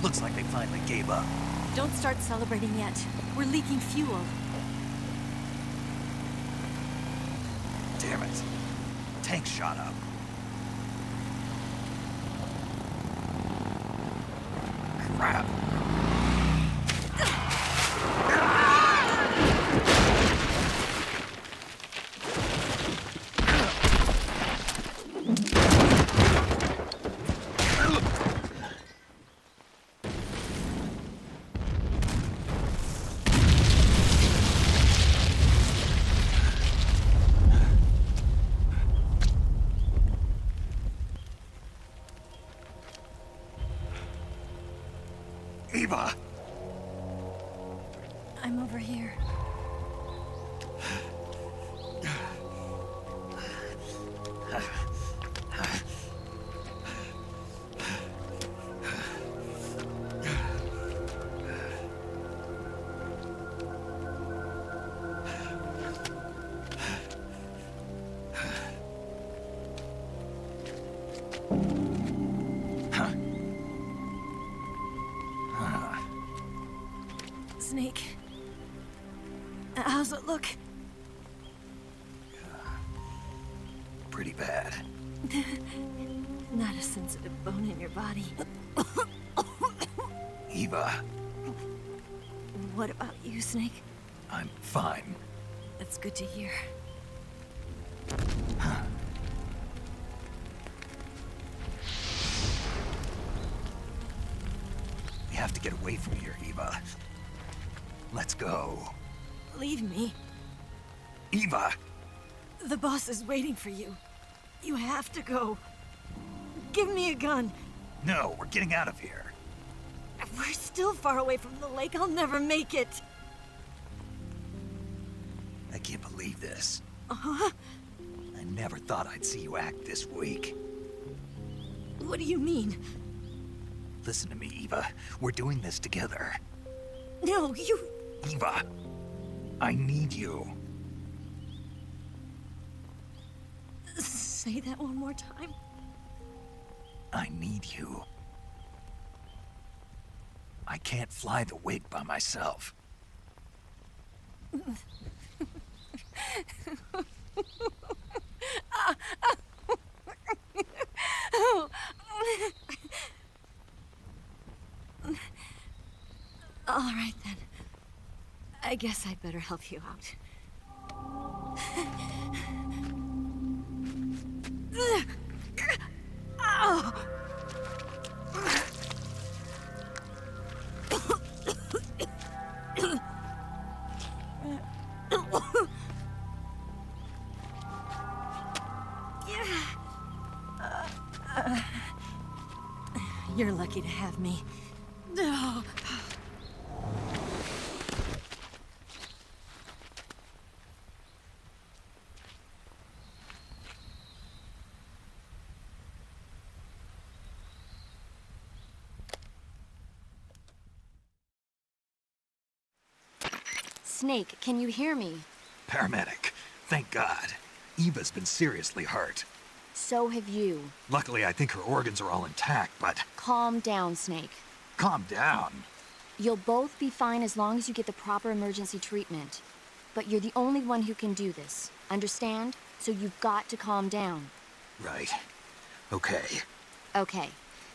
Looks like they finally gave up. Don't start celebrating yet. We're leaking fuel. Damn it. Tank shot up. Crap. Eva! I'm over here. Snake. How's it look? Pretty bad. Not a sensitive bone in your body. Eva, What about you, Snake? I'm fine. That's good to hear. We have to get away from here, Eva. Let's go. Leave me. Eva! The boss is waiting for you. You have to go. Give me a gun. No, we're getting out of here. We're still far away from the lake. I'll never make it. I can't believe this. Uh-huh. I never thought I'd see you act this weak. What do you mean? Listen to me, Eva. We're doing this together. No, you... Eva, I need you. Say that one more time. I need you. I can't fly the wig by myself. All right, then. I guess I'd better help you out. Ow! You're lucky to have me. No. Snake, can you hear me? Paramedic, thank God. Eva's been seriously hurt. So have you. Luckily, I think her organs are all intact, but... Calm down, Snake. Calm down. You'll both be fine as long as you get the proper emergency treatment. But you're the only one who can do this. Understand? So you've got to calm down. Right. Okay. Okay.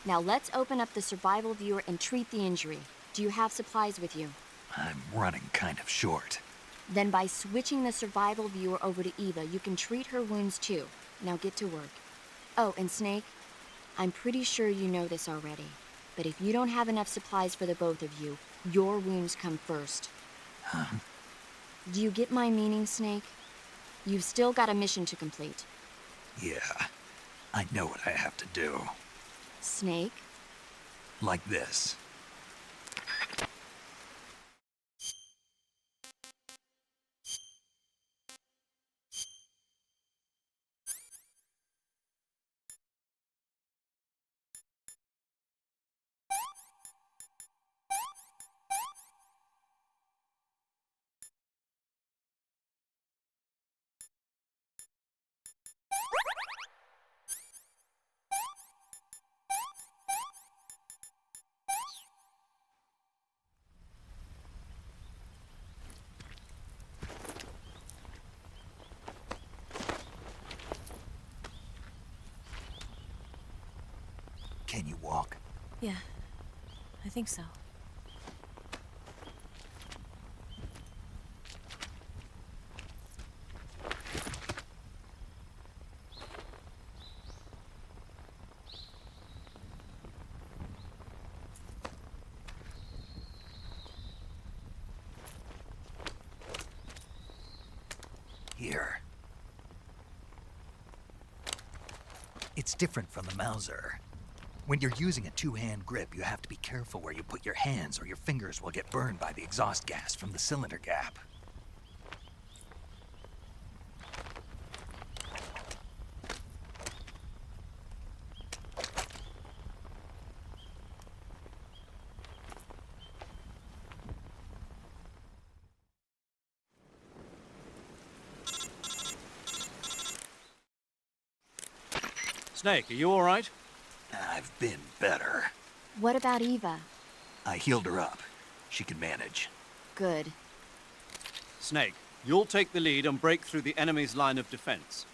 Now let's open up the survival viewer and treat the injury. Do you have supplies with you? I'm running kind of short. Then by switching the survival viewer over to Eva, you can treat her wounds too. Now get to work. Oh, and Snake, I'm pretty sure you know this already, but if you don't have enough supplies for the both of you, your wounds come first. Huh? Do you get my meaning, Snake? You've still got a mission to complete. Yeah. I know what I have to do. Snake? Like this. Can you walk? Yeah, I think so. Here. It's different from the Mauser. When you're using a two-hand grip, you have to be careful where you put your hands or your fingers will get burned by the exhaust gas from the cylinder gap. Snake, are you all right? I've been better. What about Eva? I healed her up. She can manage. Good. Snake, you'll take the lead and break through the enemy's line of defense.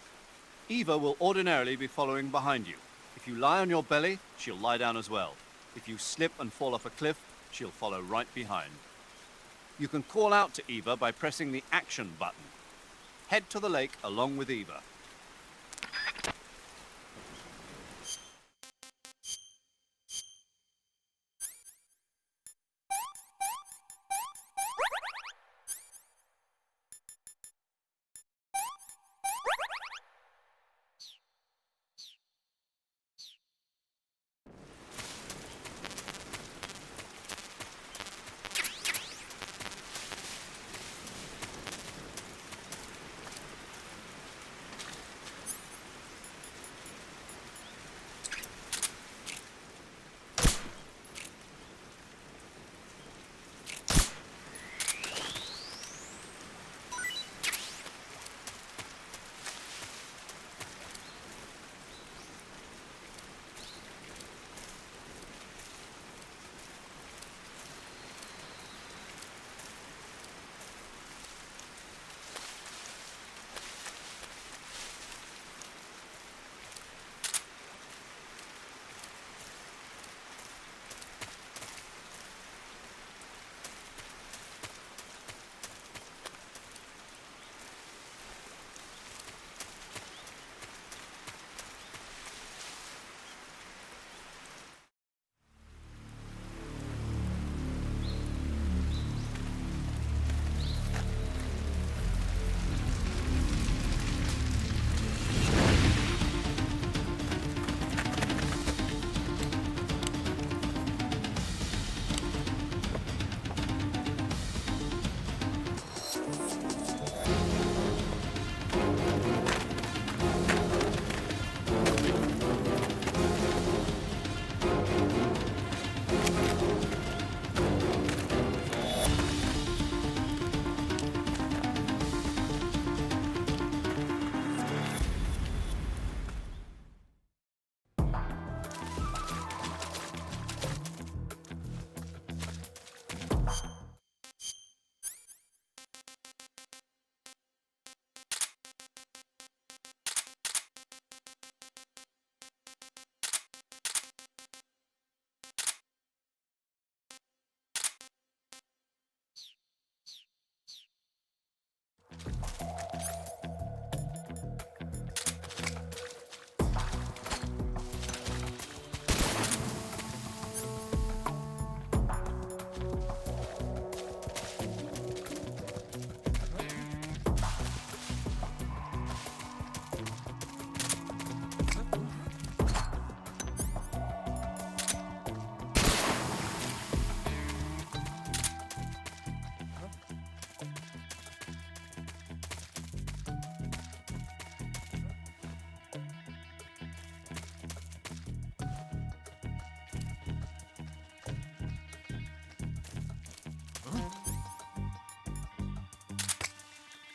Eva will ordinarily be following behind you. If you lie on your belly, she'll lie down as well. If you slip and fall off a cliff, she'll follow right behind. You can call out to Eva by pressing the action button. Head to the lake along with Eva.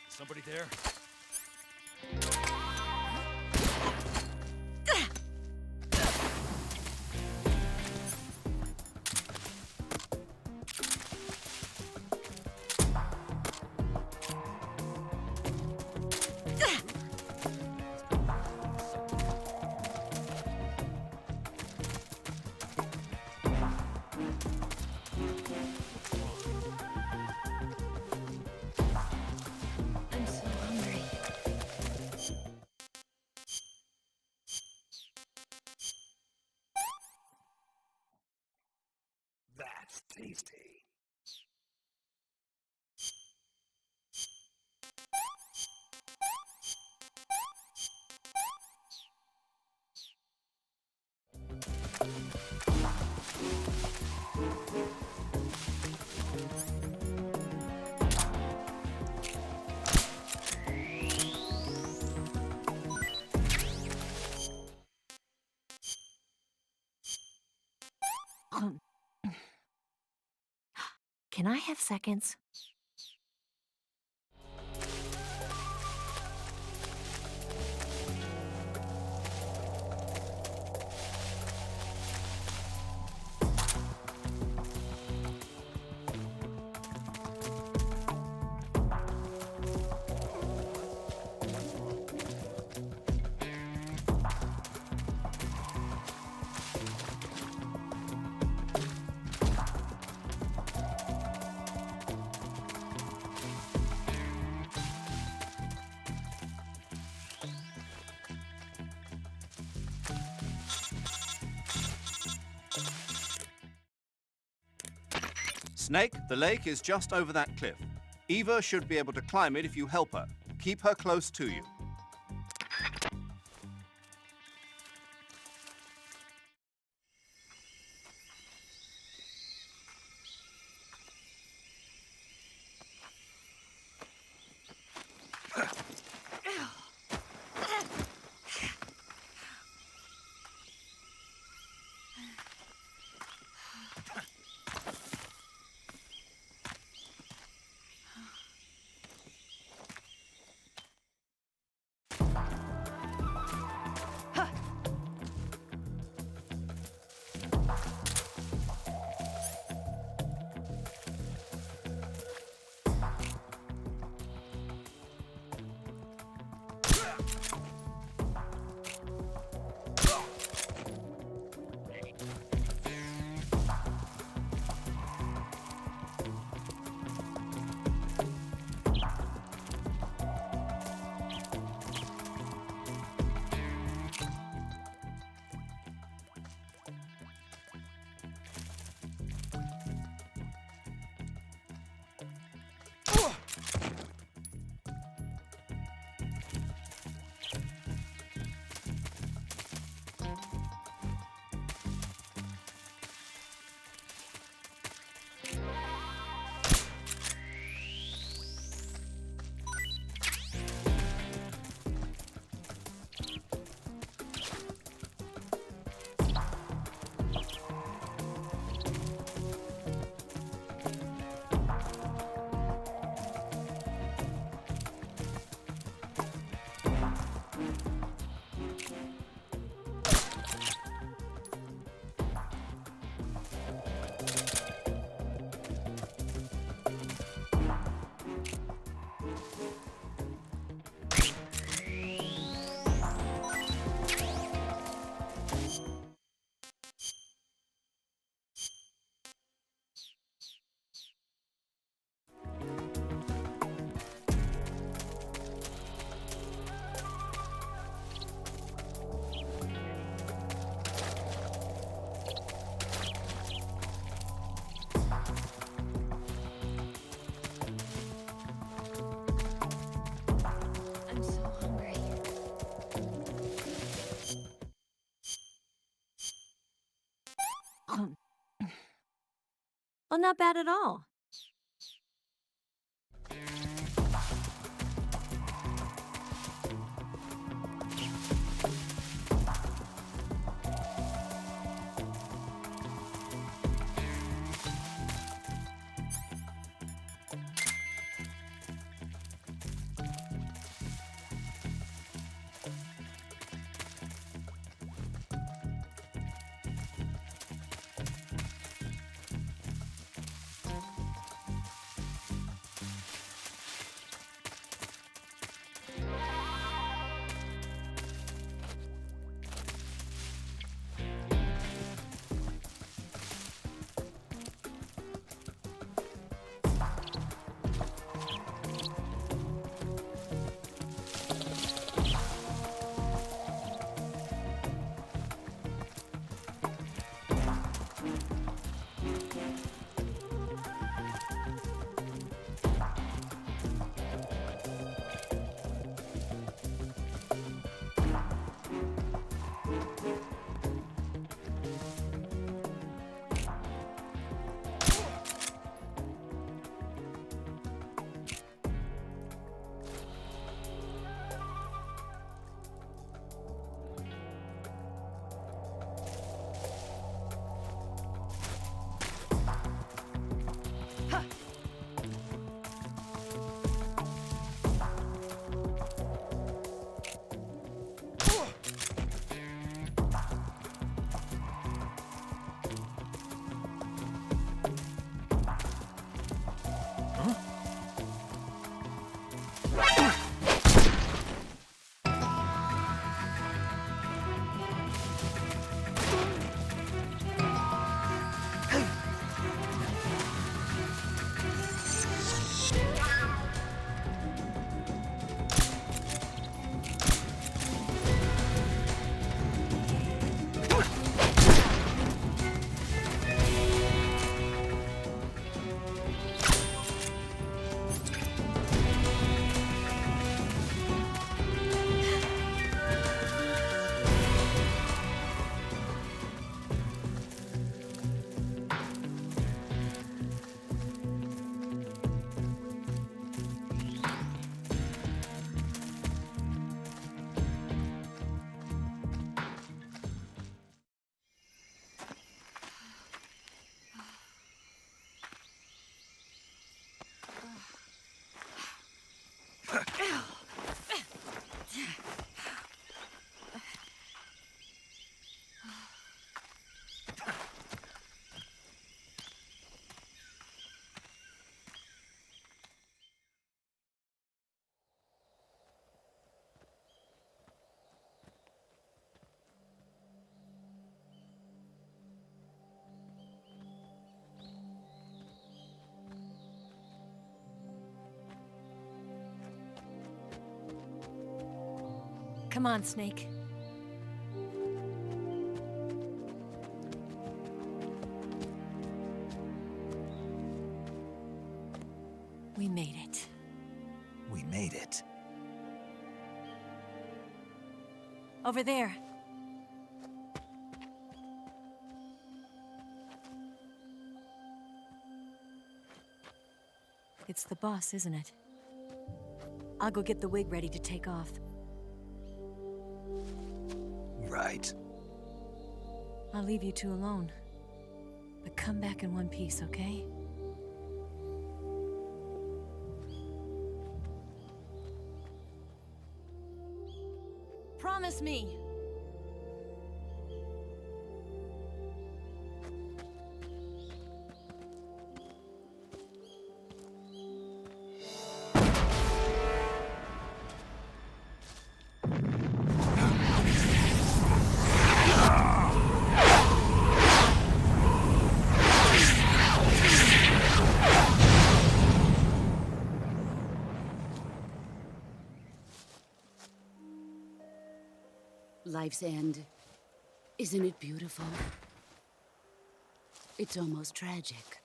Somebody there? That's tasty. Can I have seconds? Snake, the lake is just over that cliff. Eva should be able to climb it if you help her. Keep her close to you. I'm so hungry. Well, not bad at all. Come on, Snake. We made it. We made it. Over there. It's the boss, isn't it? I'll go get the wig ready to take off. Right. I'll leave you two alone. But come back in one piece, okay? Promise me! Life's end. Isn't it beautiful? It's almost tragic.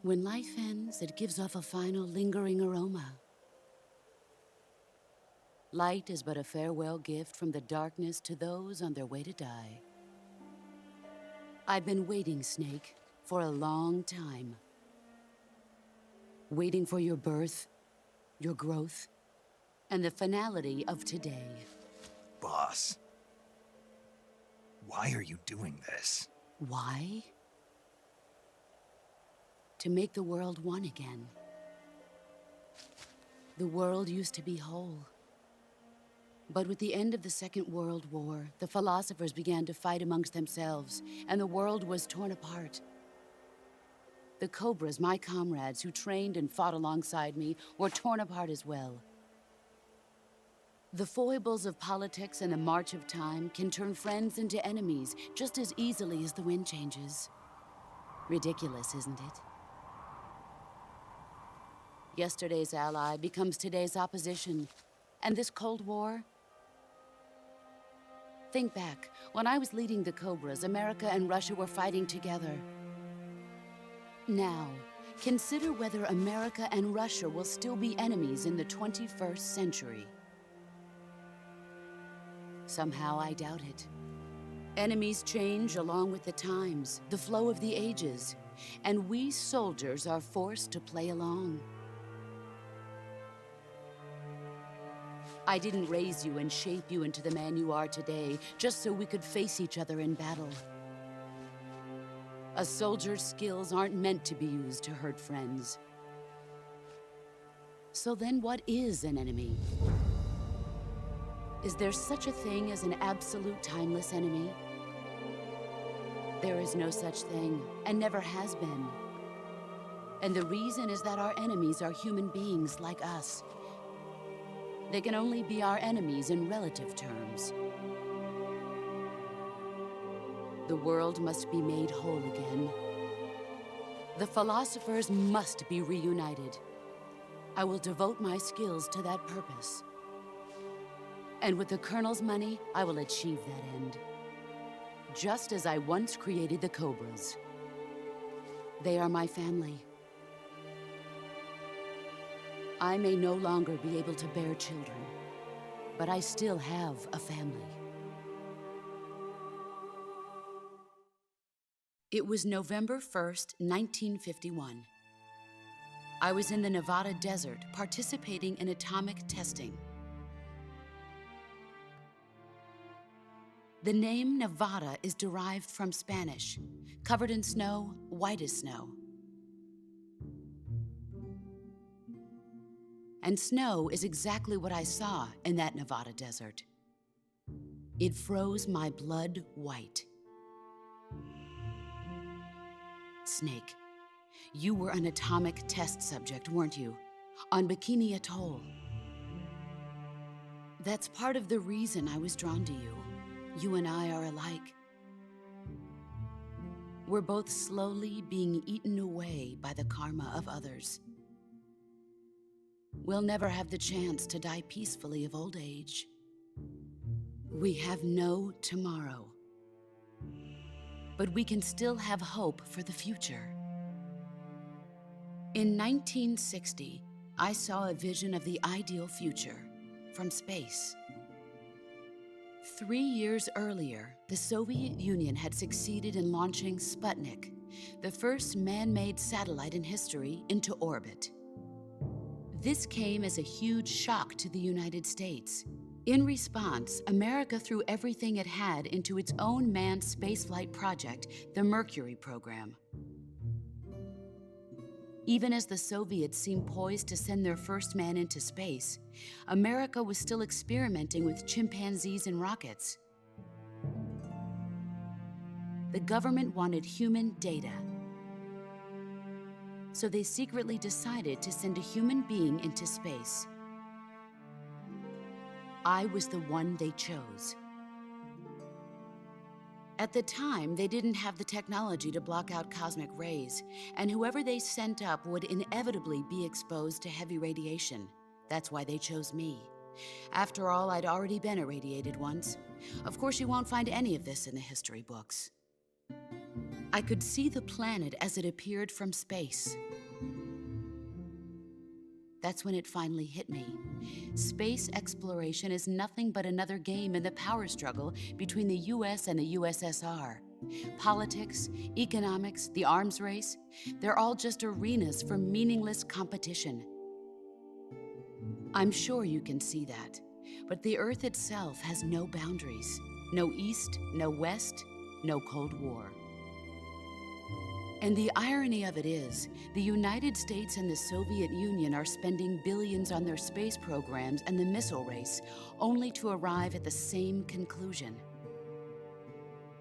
When life ends, it gives off a final lingering aroma. Light is but a farewell gift from the darkness to those on their way to die. I've been waiting, Snake, for a long time. Waiting for your birth, your growth, and the finality of today. Boss. Why are you doing this? Why? To make the world one again. The world used to be whole. But with the end of the Second World War, the philosophers began to fight amongst themselves, and the world was torn apart. The Cobras, my comrades who trained and fought alongside me, were torn apart as well. The foibles of politics and the march of time can turn friends into enemies just as easily as the wind changes. Ridiculous, isn't it? Yesterday's ally becomes today's opposition, and this Cold War? Think back. When I was leading the Cobras, America and Russia were fighting together. Now, consider whether America and Russia will still be enemies in the 21st century. Somehow I doubt it. Enemies change along with the times, the flow of the ages, and we soldiers are forced to play along. I didn't raise you and shape you into the man you are today just so we could face each other in battle. A soldier's skills aren't meant to be used to hurt friends. So then what is an enemy? Is there such a thing as an absolute timeless enemy? There is no such thing, and never has been. And the reason is that our enemies are human beings like us. They can only be our enemies in relative terms. The world must be made whole again. The philosophers must be reunited. I will devote my skills to that purpose. And with the Colonel's money, I will achieve that end. Just as I once created the Cobras. They are my family. I may no longer be able to bear children, but I still have a family. It was November 1st, 1951. I was in the Nevada desert participating in atomic testing. The name Nevada is derived from Spanish, covered in snow, white as snow. And snow is exactly what I saw in that Nevada desert. It froze my blood white. Snake, you were an atomic test subject, weren't you? On Bikini Atoll. That's part of the reason I was drawn to you. You and I are alike. We're both slowly being eaten away by the karma of others. we'll never have the chance to die peacefully of old age. We have no tomorrow. But we can still have hope for the future. In 1960, I saw a vision of the ideal future from space. 3 years earlier, the Soviet Union had succeeded in launching Sputnik, the first man-made satellite in history, into orbit. This came as a huge shock to the United States. In response, America threw everything it had into its own manned spaceflight project, the Mercury program. Even as the Soviets seemed poised to send their first man into space, America was still experimenting with chimpanzees and rockets. The government wanted human data. So they secretly decided to send a human being into space. I was the one they chose. At the time, they didn't have the technology to block out cosmic rays, and whoever they sent up would inevitably be exposed to heavy radiation. That's why they chose me. After all, I'd already been irradiated once. Of course, you won't find any of this in the history books. I could see the planet as it appeared from space. That's when it finally hit me. Space exploration is nothing but another game in the power struggle between the US and the USSR. Politics, economics, the arms race, they're all just arenas for meaningless competition. I'm sure you can see that, but the Earth itself has no boundaries. No East, no West, no Cold War. And the irony of it is, the United States and the Soviet Union are spending billions on their space programs and the missile race, only to arrive at the same conclusion.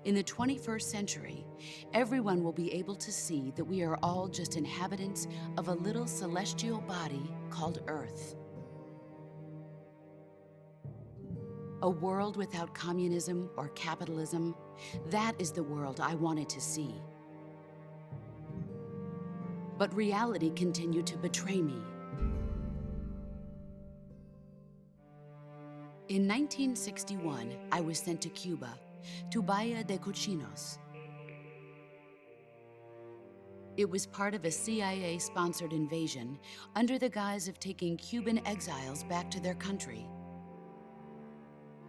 In the 21st century, everyone will be able to see that we are all just inhabitants of a little celestial body called Earth. A world without communism or capitalism, that is the world I wanted to see. But reality continued to betray me. In 1961, I was sent to Cuba, to Bahia de Cochinos. It was part of a CIA-sponsored invasion under the guise of taking Cuban exiles back to their country.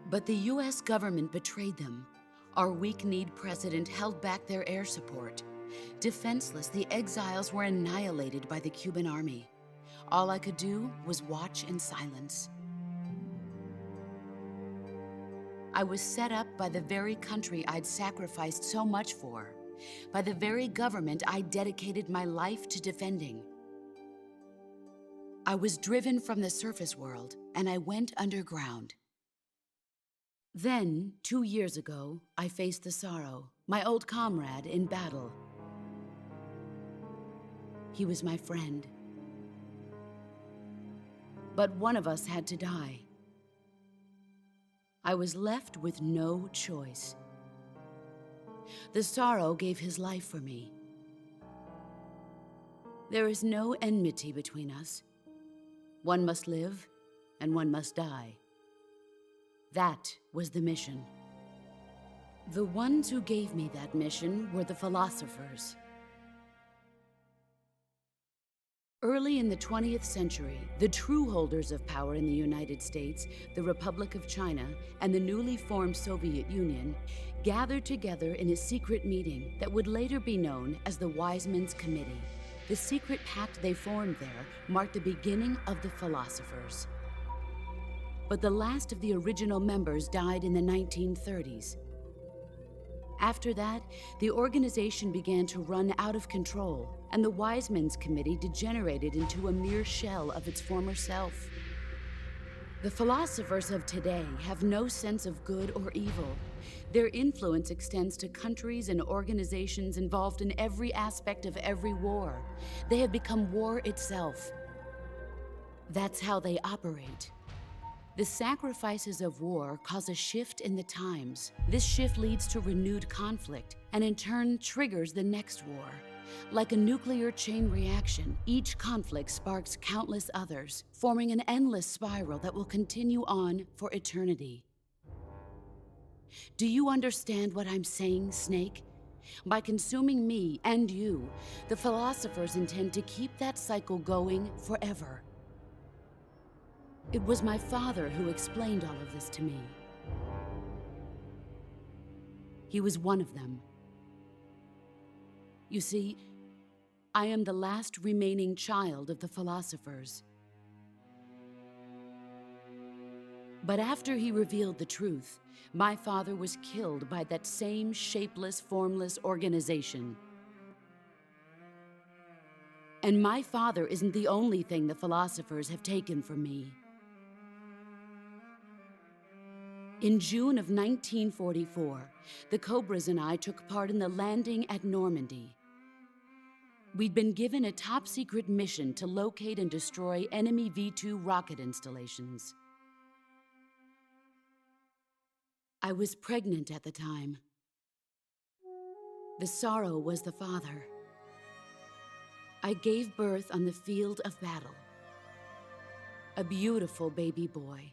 But the US government betrayed them. Our weak-kneed president held back their air support. Defenseless, the exiles were annihilated by the Cuban army. All I could do was watch in silence. I was set up by the very country I'd sacrificed so much for, by the very government I dedicated my life to defending. I was driven from the surface world, and I went underground. Then, 2 years ago, I faced the sorrow, my old comrade in battle. He was my friend. But one of us had to die. I was left with no choice. The sorrow gave his life for me. There is no enmity between us. One must live, and one must die. That was the mission. The ones who gave me that mission were the philosophers. Early in the 20th century, the true holders of power in the United States, the Republic of China, and the newly formed Soviet Union gathered together in a secret meeting that would later be known as the Wise Men's Committee. The secret pact they formed there marked the beginning of the philosophers. But the last of the original members died in the 1930s. After that, the organization began to run out of control, and the Wise Men's Committee degenerated into a mere shell of its former self. The philosophers of today have no sense of good or evil. Their influence extends to countries and organizations involved in every aspect of every war. They have become war itself. That's how they operate. The sacrifices of war cause a shift in the times. This shift leads to renewed conflict, and in turn triggers the next war. Like a nuclear chain reaction, each conflict sparks countless others, forming an endless spiral that will continue on for eternity. Do you understand what I'm saying, Snake? By consuming me and you, the philosophers intend to keep that cycle going forever. It was my father who explained all of this to me. He was one of them. You see, I am the last remaining child of the philosophers. But after he revealed the truth, my father was killed by that same shapeless, formless organization. And my father isn't the only thing the philosophers have taken from me. In June of 1944, the Cobras and I took part in the landing at Normandy. We'd been given a top-secret mission to locate and destroy enemy V-2 rocket installations. I was pregnant at the time. The sorrow was the father. I gave birth on the field of battle. A beautiful baby boy.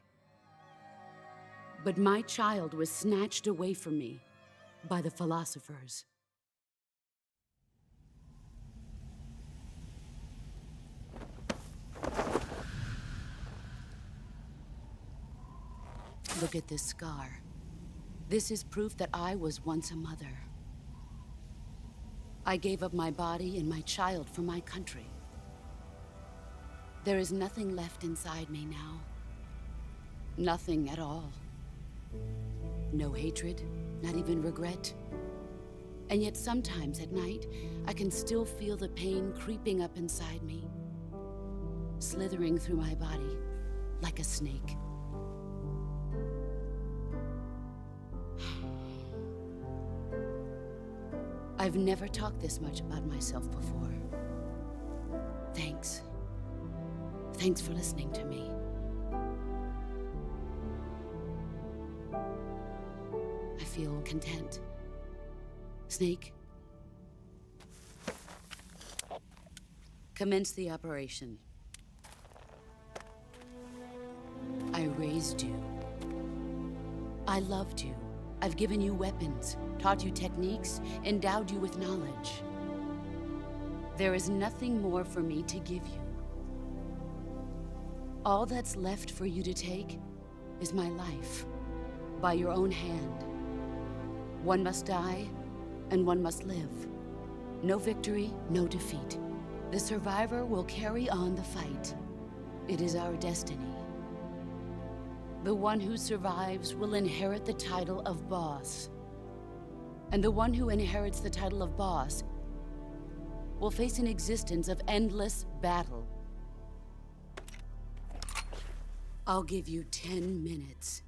But my child was snatched away from me by the philosophers. Look at this scar. This is proof that I was once a mother. I gave up my body and my child for my country. There is nothing left inside me now. Nothing at all. No hatred, not even regret. And yet sometimes at night, I can still feel the pain creeping up inside me, slithering through my body like a snake. I've never talked this much about myself before. Thanks. Thanks for listening to me. I feel content. Snake, commence the operation. I raised you. I loved you. I've given you weapons, taught you techniques, endowed you with knowledge. There is nothing more for me to give you. All that's left for you to take is my life, by your own hand. One must die, and one must live. No victory, no defeat. The survivor will carry on the fight. It is our destiny. The one who survives will inherit the title of boss. And the one who inherits the title of boss will face an existence of endless battle. I'll give you 10 minutes.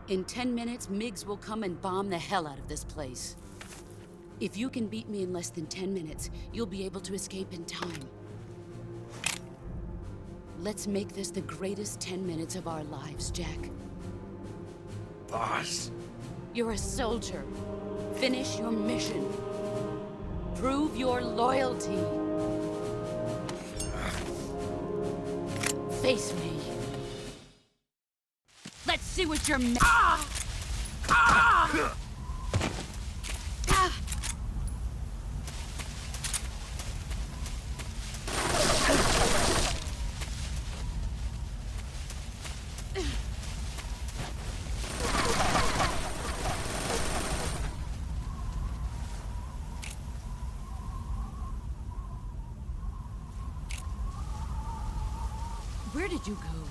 In 10 minutes, MiGs will come and bomb the hell out of this place. If you can beat me in less than 10 minutes, you'll be able to escape in time. Let's make this the greatest 10 minutes of our lives, Jack. Boss? You're a soldier. Finish your mission. Prove your loyalty. Face me. Let's see what you're Where did you go?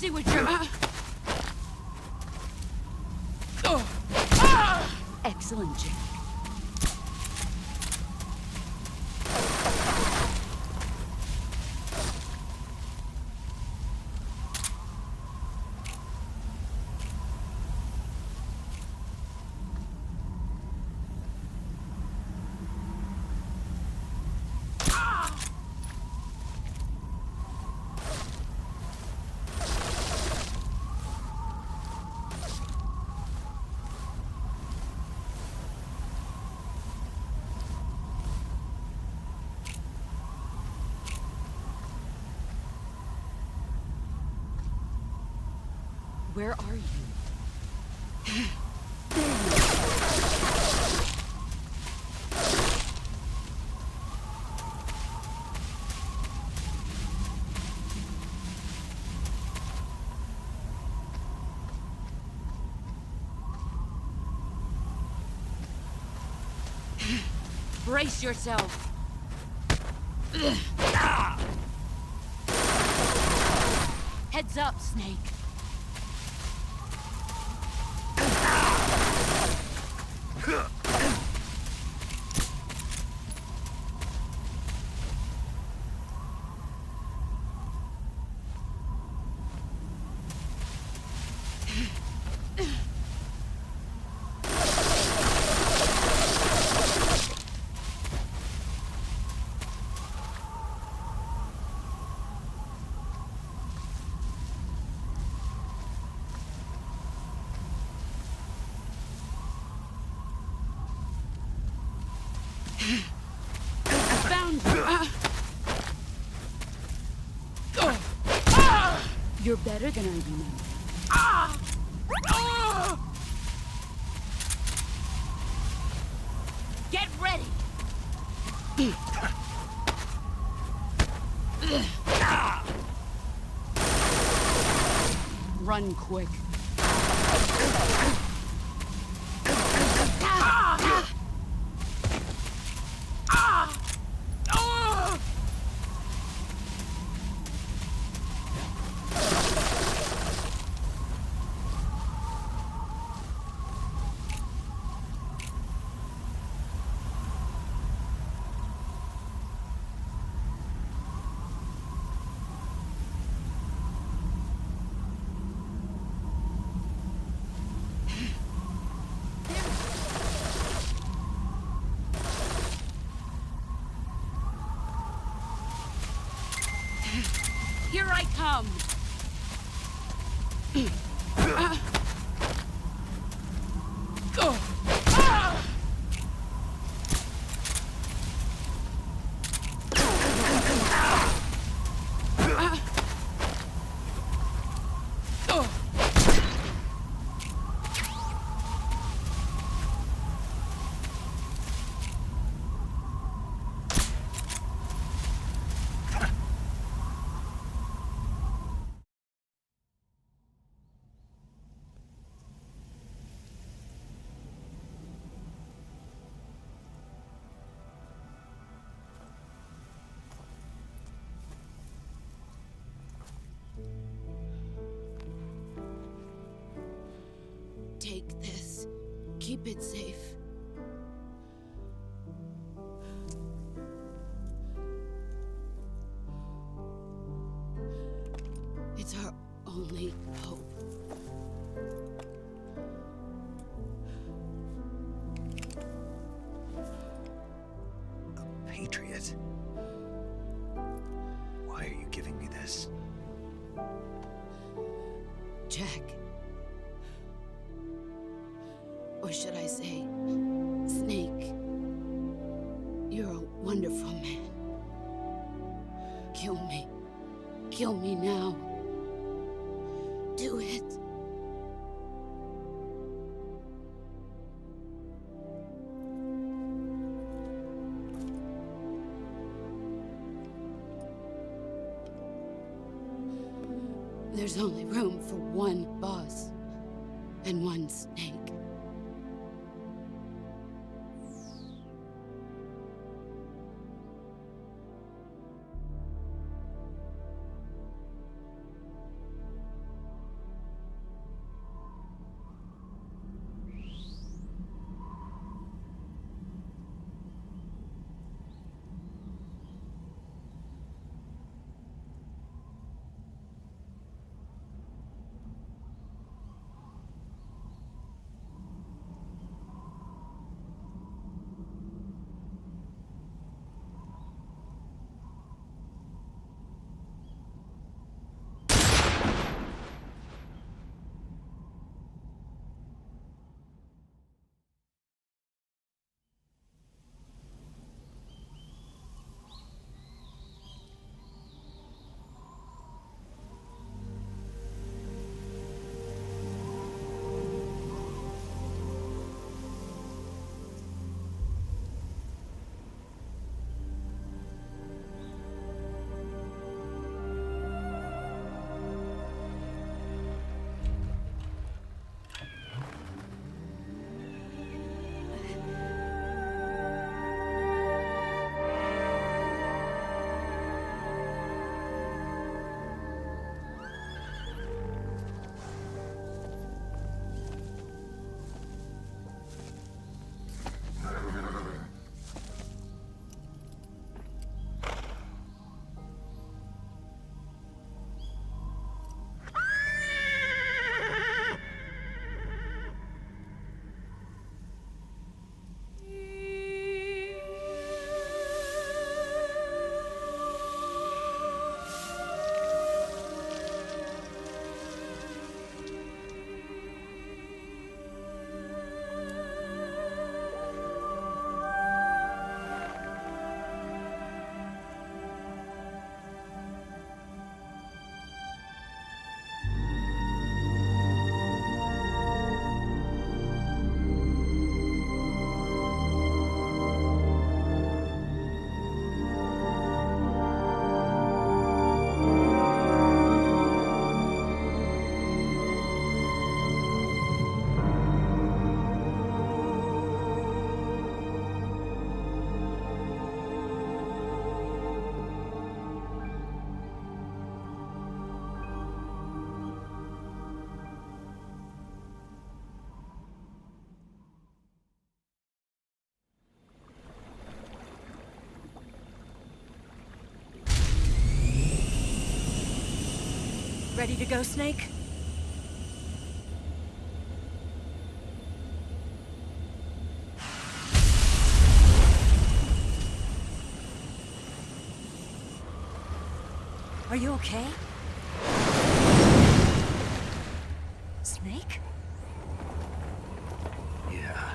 see what you're... Excellent, Jack. Where are you? Brace yourself. Heads up, Snake. Found you. You're better than I remember. Get ready. Run quick. Here I come! Take this. Keep it safe. It's our only hope. A patriot? Why are you giving me this? Jack. Or should I say, Snake? You're a wonderful man. Kill me. Kill me now. Do it. There's only room for one boss and one Snake. Ready to go, Snake? Are you okay? Snake? Yeah.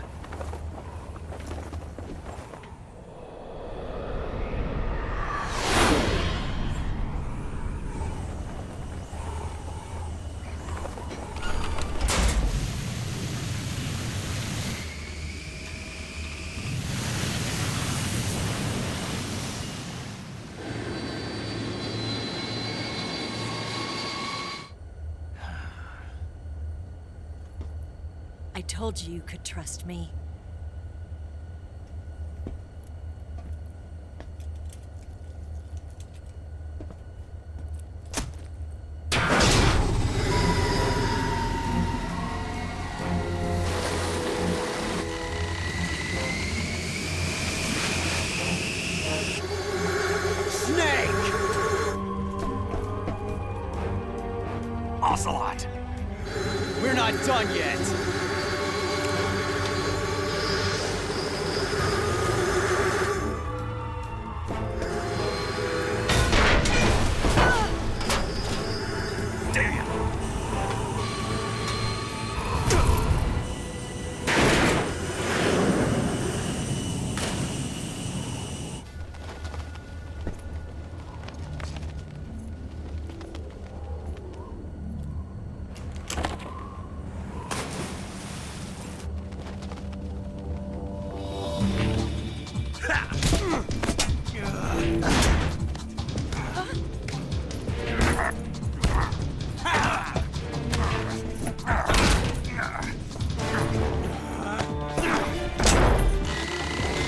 I told you you could trust me. Snake! Ocelot! We're not done yet! Damn!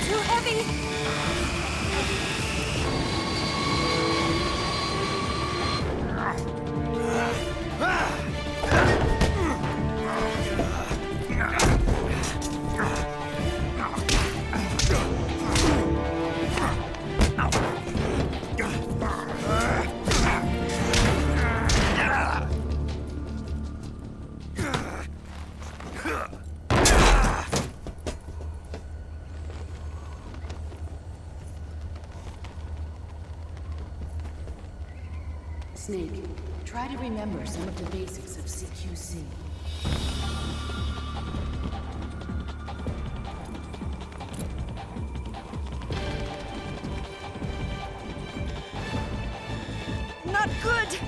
Too heavy! Snake, try to remember some of the basics of CQC. Not good!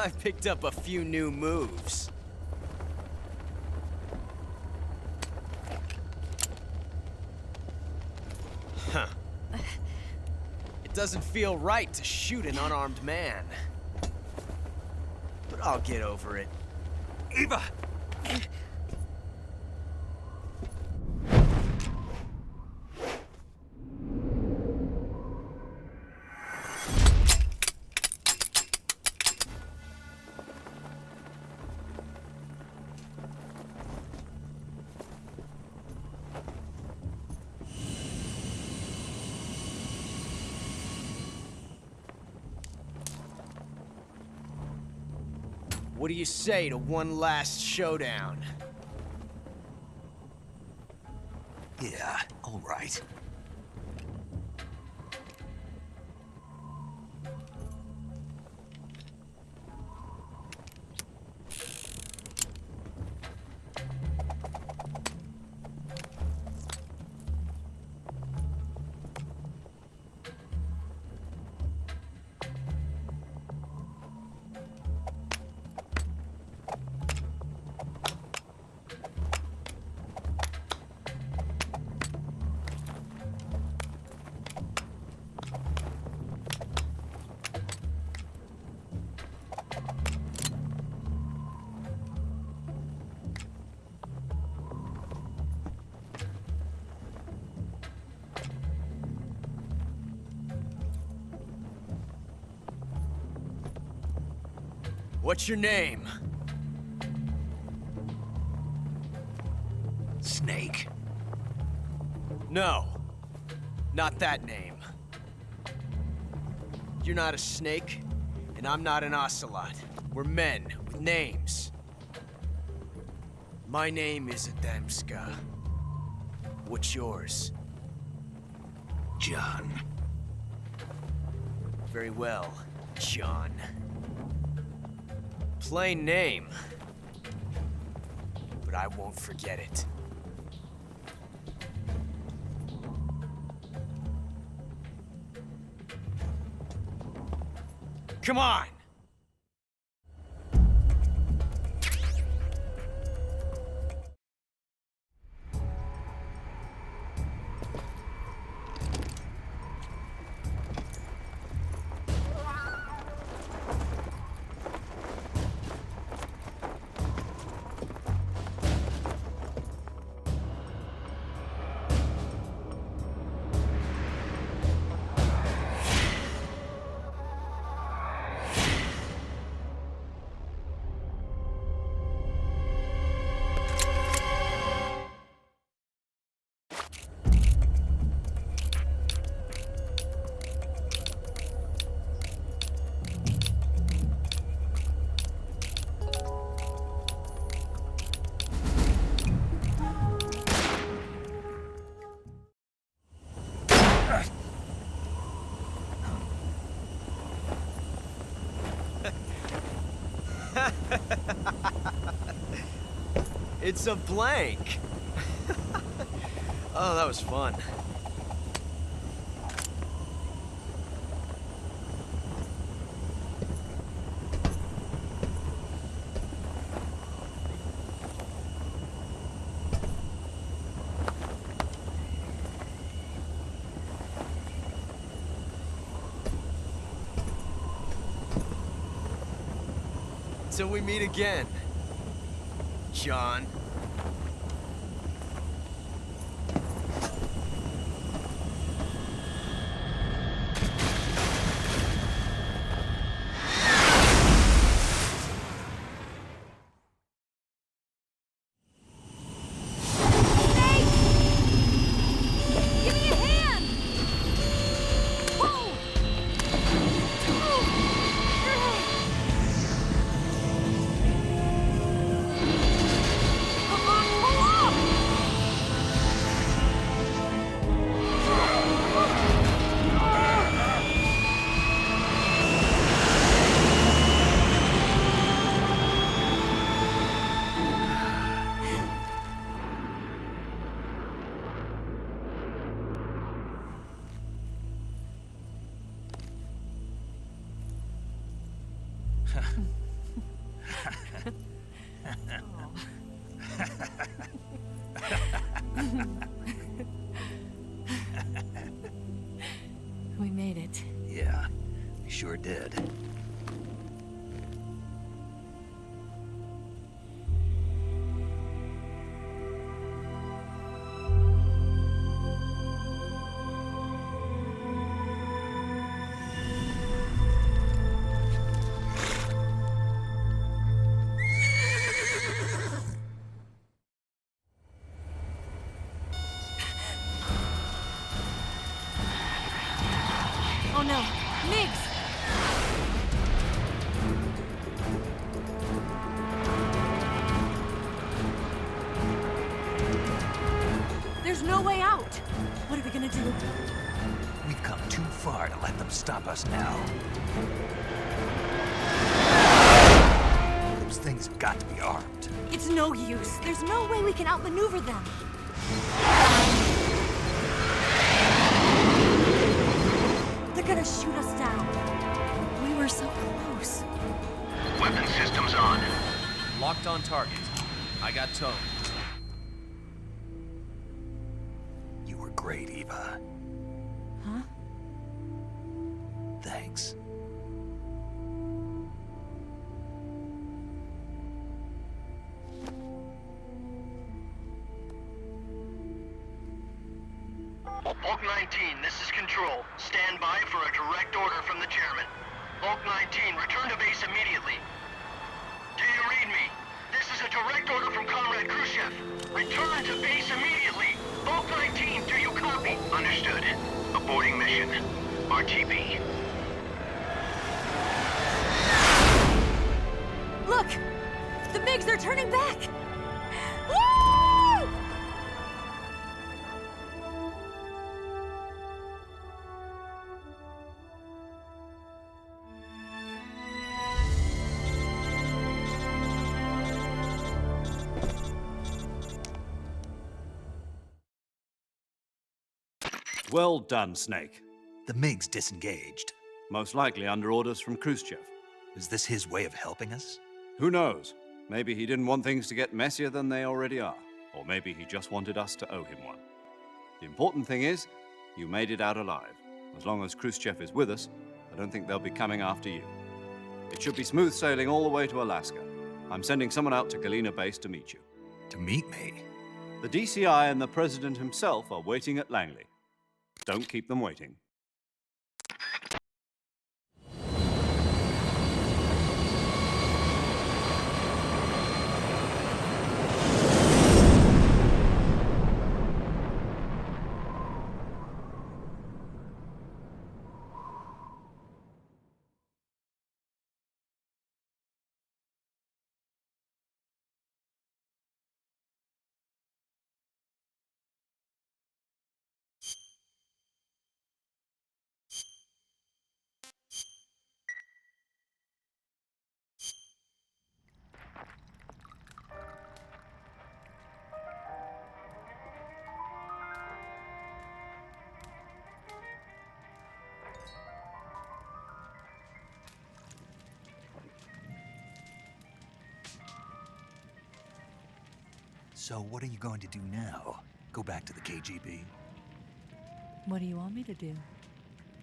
I picked up a few new moves. Huh. It doesn't feel right to shoot an unarmed man. But I'll get over it. Eva! What do you say to one last showdown? Yeah, all right. What's your name? Snake. No. Not that name. You're not a snake, and I'm not an ocelot. We're men with names. My name is Adamska. What's yours? John. Very well, John. Plain name. But I won't forget it. Come on! It's a blank. Oh, that was fun. Till we meet again, John. Give me a hand! Whoa! Come on, pull up! We made it. Yeah, we sure did. Oh no, Migs! There's no way out! What are we gonna do? We've come too far to let them stop us now. Those things have got to be armed. It's no use. There's no way we can outmaneuver them. They're gonna shoot us down. We were so close. Weapon systems on. Locked on target. I got towed. You were great, Eva. Huh? Thanks. Bulk 19, this is Control. Stand by for a direct order from the chairman. Bulk 19, return to base immediately. read me. This is a direct order from Comrade Khrushchev. Return to base immediately. Vault 19, do you copy? Understood. Aborting mission. RTB. Look! The MiGs are turning back! Woo! Well done, Snake. The MiG's disengaged. Most likely under orders from Khrushchev. Is this his way of helping us? Who knows? Maybe he didn't want things to get messier than they already are. Or maybe he just wanted us to owe him one. The important thing is, you made it out alive. As long as Khrushchev is with us, I don't think they'll be coming after you. It should be smooth sailing all the way to Alaska. I'm sending someone out to Galena Base to meet you. To meet me? The DCI and the President himself are waiting at Langley. Don't keep them waiting. So what are you going to do now? Go back to the KGB? What do you want me to do?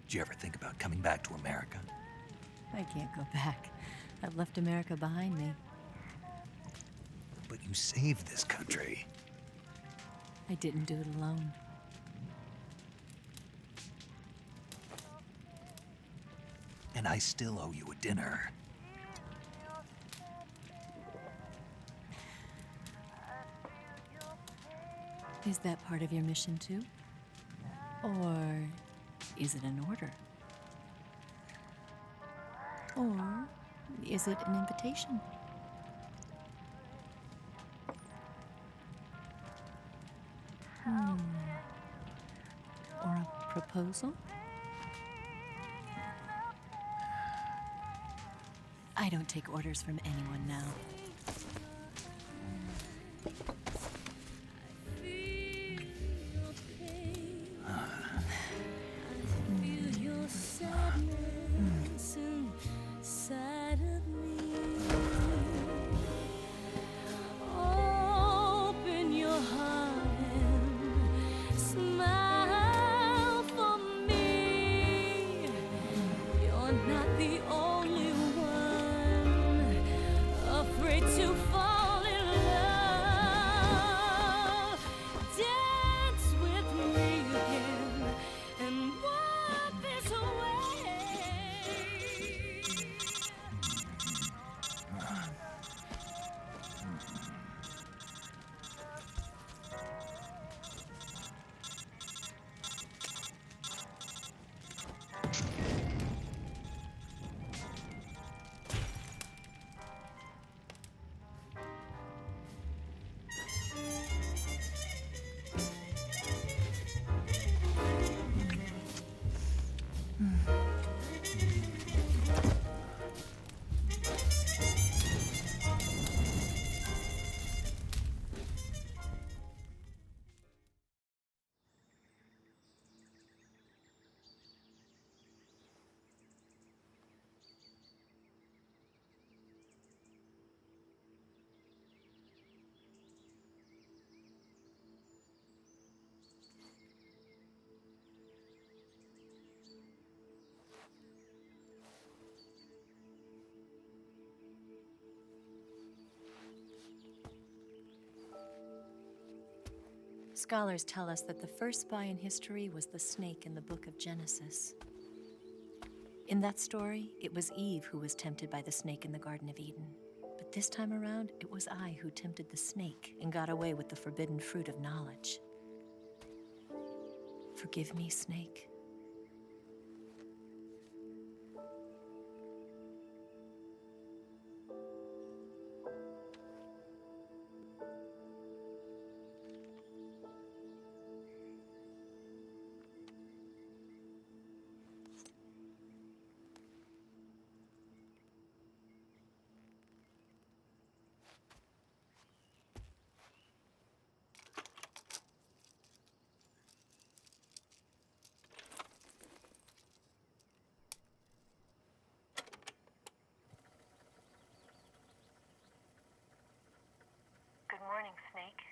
Did you ever think about coming back to America? I can't go back. I've left America behind me. But you saved this country. I didn't do it alone. And I still owe you a dinner. Is that part of your mission too? Or is it an order? Or is it an invitation? Or a proposal? I don't take orders from anyone now. Scholars tell us that the first spy in history was the snake in the book of Genesis. In that story, it was Eve who was tempted by the snake in the Garden of Eden. But But this time around, it was I who tempted the snake and got away with the forbidden fruit of knowledge. Forgive me, Snake. Good morning, Snake.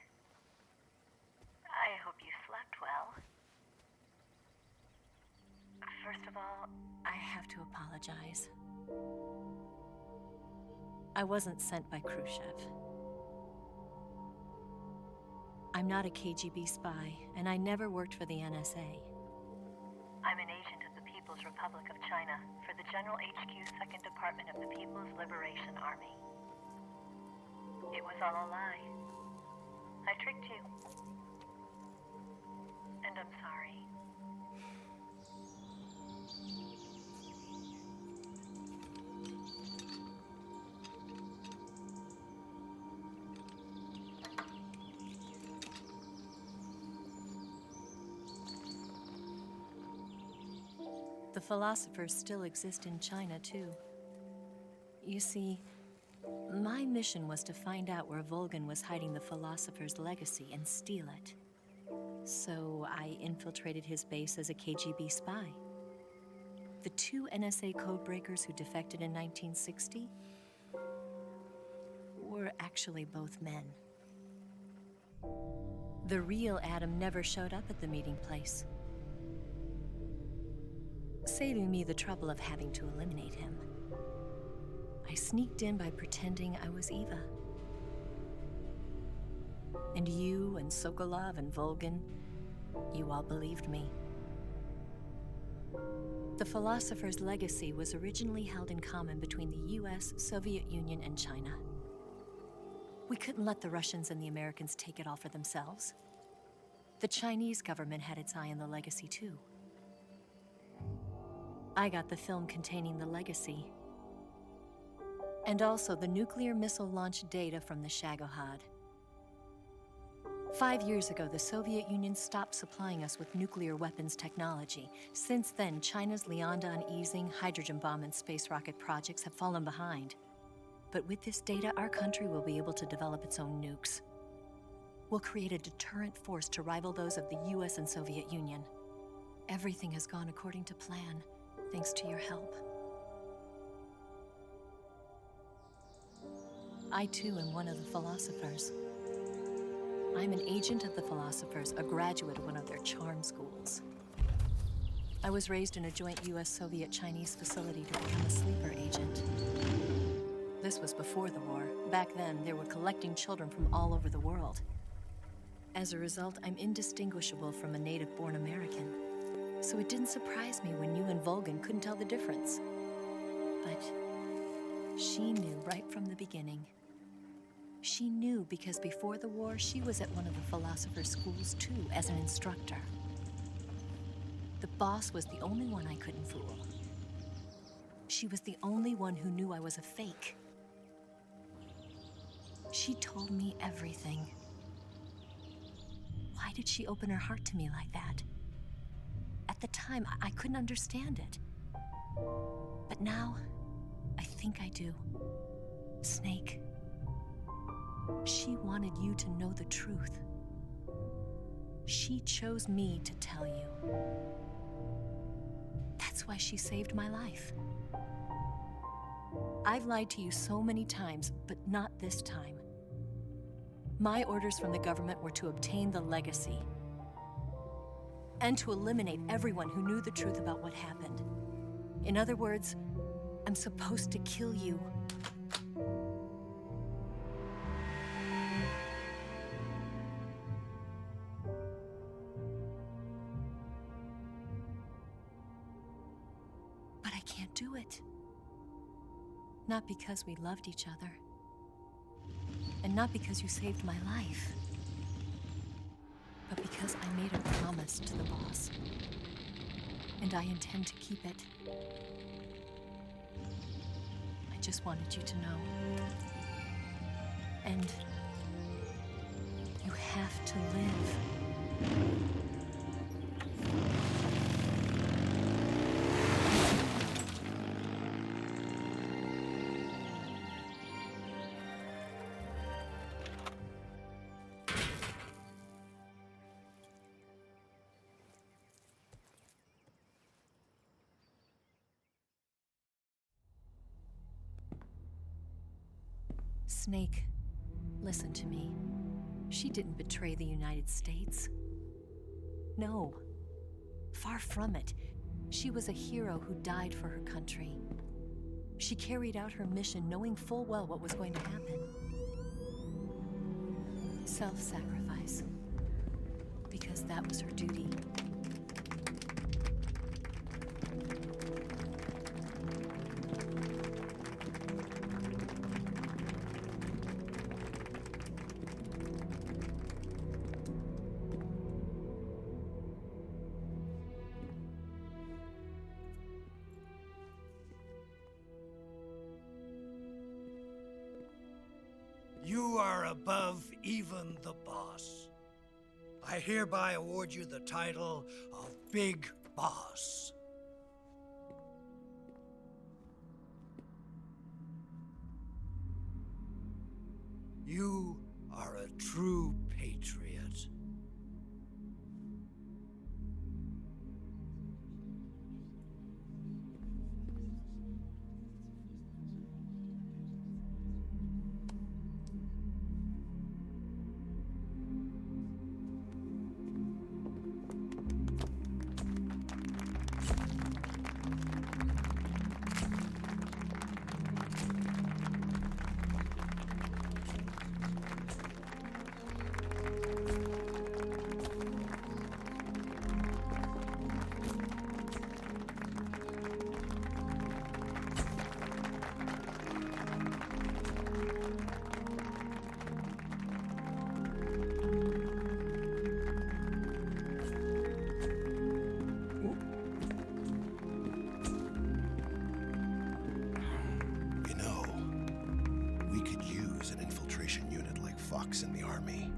I hope you slept well. First of all, I have to apologize. I wasn't sent by Khrushchev. I'm not a KGB spy, and I never worked for the NSA. I'm an agent of the People's Republic of China for the General HQ 2nd Department of the People's Liberation Army. It was all a lie. I tricked you. And I'm sorry. The philosophers still exist in China, too. You see, my mission was to find out where Volgin was hiding the philosopher's legacy and steal it. So I infiltrated his base as a KGB spy. The 2 NSA codebreakers who defected in 1960 were actually both men. The real Adam never showed up at the meeting place, saving me the trouble of having to eliminate him. I sneaked in by pretending I was Eva. And you and Sokolov and Volgin, you all believed me. The philosopher's legacy was originally held in common between the US, Soviet Union, and China. We couldn't let the Russians and the Americans take it all for themselves. The Chinese government had its eye on the legacy, too. I got the film containing the legacy, and also the nuclear missile launch data from the Shagohod. 5 years ago, the Soviet Union stopped supplying us with nuclear weapons technology. Since then, China's Liaodong easing, hydrogen bomb, and space rocket projects have fallen behind. But with this data, our country will be able to develop its own nukes. We'll create a deterrent force to rival those of the US and Soviet Union. Everything has gone according to plan, thanks to your help. I, too, am one of the philosophers. I'm an agent of the philosophers, a graduate of one of their charm schools. I was raised in a joint US-Soviet-Chinese facility to become a sleeper agent. This was before the war. Back then, they were collecting children from all over the world. As a result, I'm indistinguishable from a native-born American. So it didn't surprise me when you and Volgin couldn't tell the difference. But she knew right from the beginning. She knew because before the war, she was at one of the philosopher's schools too, as an instructor. The boss was the only one I couldn't fool. She was the only one who knew I was a fake. She told me everything. Why did she open her heart to me like that? At the time, I couldn't understand it. But now, I think I do. Snake. She wanted you to know the truth. She chose me to tell you. That's why she saved my life. I've lied to you so many times, but not this time. My orders from the government were to obtain the legacy and to eliminate everyone who knew the truth about what happened. In other words, I'm supposed to kill you. But I can't do it. Not because we loved each other, And not because you saved my life, but because I made a promise to the boss. And I intend to keep it. I just wanted you to know. And you have to live. Snake, listen to me. She didn't betray the United States. No. Far from it. She was a hero who died for her country. She carried out her mission knowing full well what was going to happen. Self-sacrifice. Because that was her duty. You are above even the boss. I hereby award you the title of Big Boss. You are a true patriot. In the army.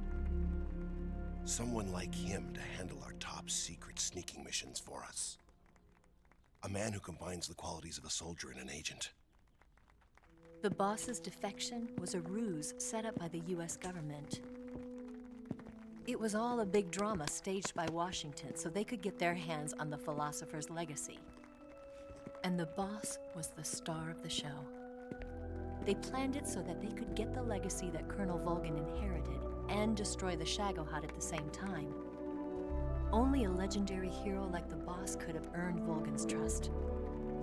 Someone like him to handle our top secret sneaking missions for us. A man who combines the qualities of a soldier and an agent. The boss's defection was a ruse set up by the US government. It was all a big drama staged by Washington so they could get their hands on the philosopher's legacy. And the boss was the star of the show. They planned it so that they could get the legacy that Colonel Volgin inherited and destroy the Shagohod at the same time. Only a legendary hero like the boss could have earned Volgin's trust.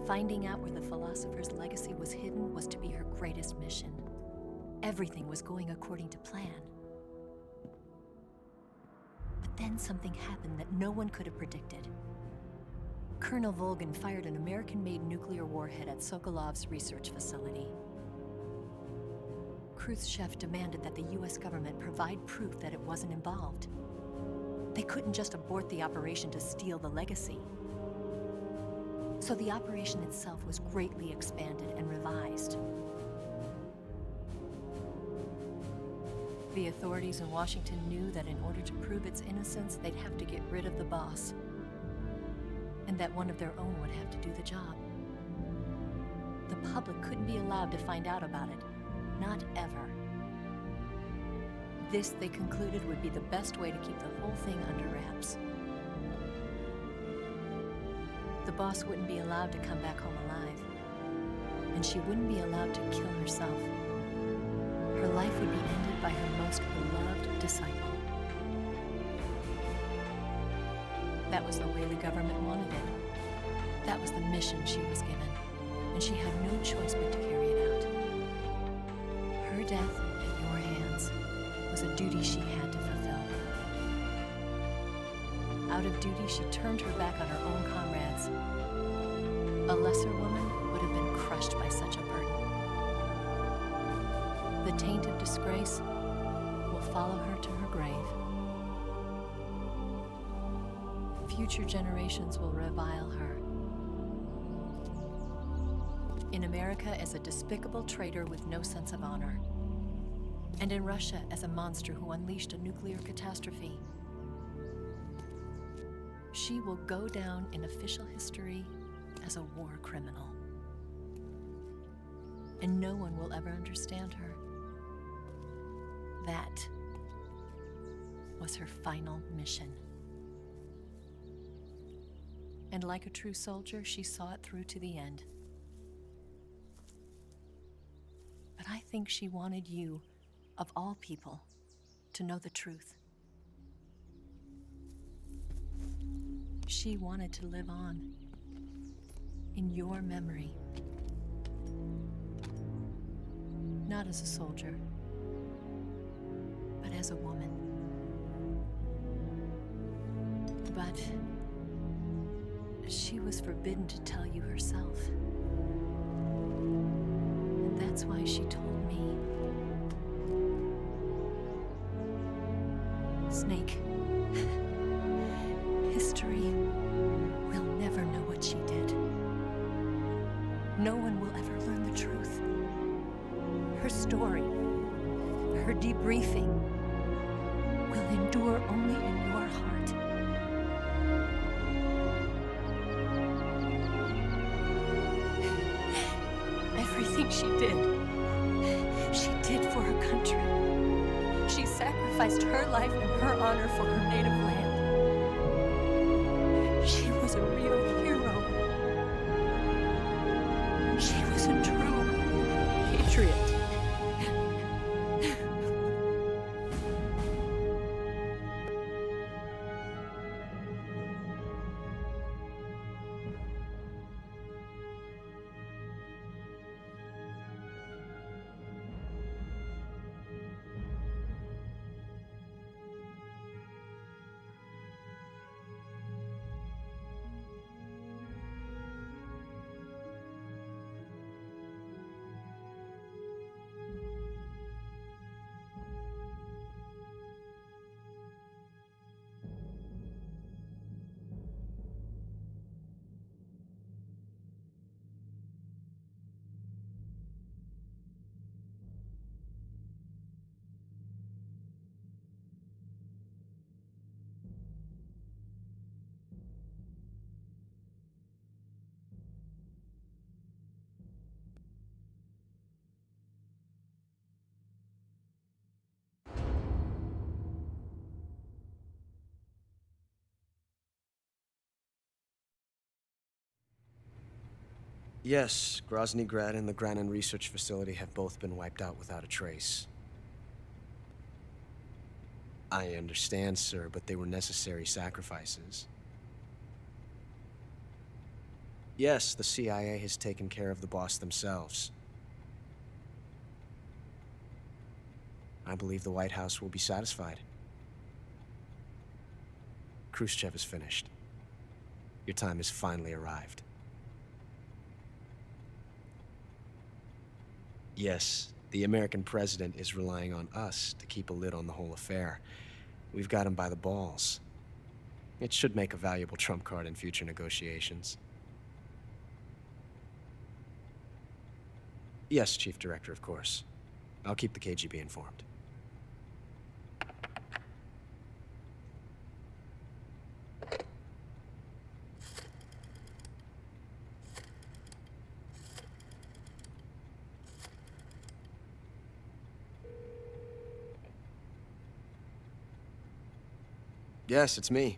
Finding out where the philosopher's legacy was hidden was to be her greatest mission. Everything was going according to plan. But then something happened that no one could have predicted. Colonel Volgin fired an American-made nuclear warhead at Sokolov's research facility. Khrushchev demanded that the US government provide proof that it wasn't involved. They couldn't just abort the operation to steal the legacy. So the operation itself was greatly expanded and revised. The authorities in Washington knew that in order to prove its innocence, they'd have to get rid of the boss, and that one of their own would have to do the job. The public couldn't be allowed to find out about it. Not ever. This, they concluded, would be the best way to keep the whole thing under wraps. The boss wouldn't be allowed to come back home alive, and she wouldn't be allowed to kill herself. Her life would be ended by her most beloved disciple. That was the way the government wanted it. That was the mission she was given, and she had no choice but to carry it out. Her death at your hands was a duty she had to fulfill. Out of duty, she turned her back on her own comrades. A lesser woman would have been crushed by such a burden. The taint of disgrace will follow her to her grave. Future generations will revile her. In America as a despicable traitor with no sense of honor. And in Russia as a monster who unleashed a nuclear catastrophe. She will go down in official history as a war criminal. And no one will ever understand her. That was her final mission. And like a true soldier, she saw it through to the end. But I think she wanted you, of all people, to know the truth. She wanted to live on in your memory. Not as a soldier, but as a woman. But she was forbidden to tell you herself. And that's why she told me. Snake, history will never know what she did. No one will ever learn the truth. Her story, her debriefing, will endure only in your heart. Everything she did for her country. She sacrificed her life and her honor for her native land. She was a real hero. She was a true patriot. Yes, Grozny Grad and the Granin Research Facility have both been wiped out without a trace. I understand, sir, but they were necessary sacrifices. Yes, the CIA has taken care of the boss themselves. I believe the White House will be satisfied. Khrushchev is finished. Your time has finally arrived. Yes, the American president is relying on us to keep a lid on the whole affair. We've got him by the balls. It should make a valuable trump card in future negotiations. Yes, Chief Director, of course. I'll keep the KGB informed. Yes, it's me.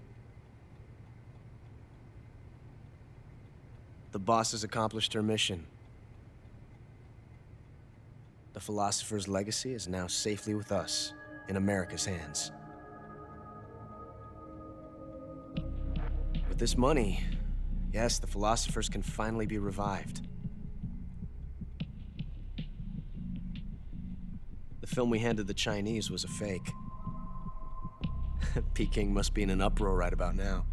The boss has accomplished her mission. The philosopher's legacy is now safely with us, in America's hands. With this money, yes, the philosophers can finally be revived. The film we handed the Chinese was a fake. Peking must be in an uproar right about now.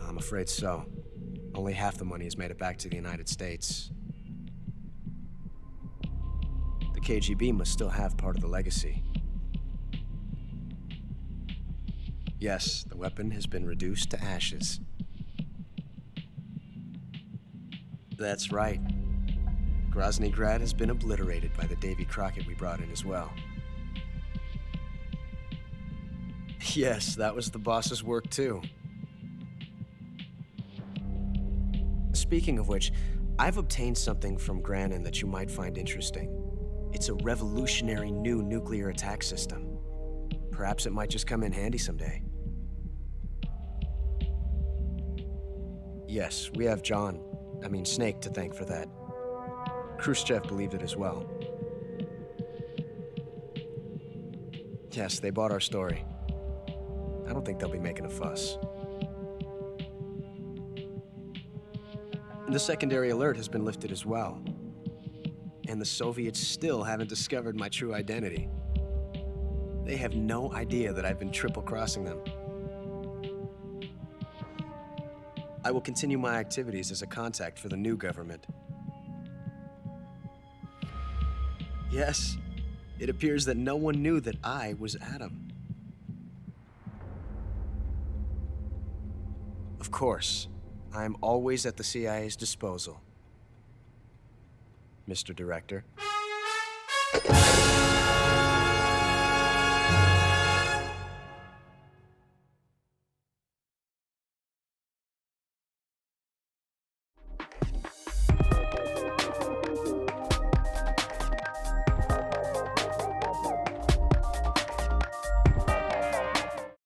I'm afraid so. Only half the money has made it back to the United States. KGB must still have part of the legacy. Yes, the weapon has been reduced to ashes. That's right. Grozny Grad has been obliterated by the Davy Crockett we brought in as well. Yes, that was the boss's work too. Speaking of which, I've obtained something from Granin that you might find interesting. It's a revolutionary new nuclear attack system. Perhaps it might just come in handy someday. Yes, we have Snake to thank for that. Khrushchev believed it as well. Yes, they bought our story. I don't think they'll be making a fuss. The secondary alert has been lifted as well. And the Soviets still haven't discovered my true identity. They have no idea that I've been triple-crossing them. I will continue my activities as a contact for the new government. Yes, it appears that no one knew that I was Adam. Of course, I am always at the CIA's disposal, Mr. Director.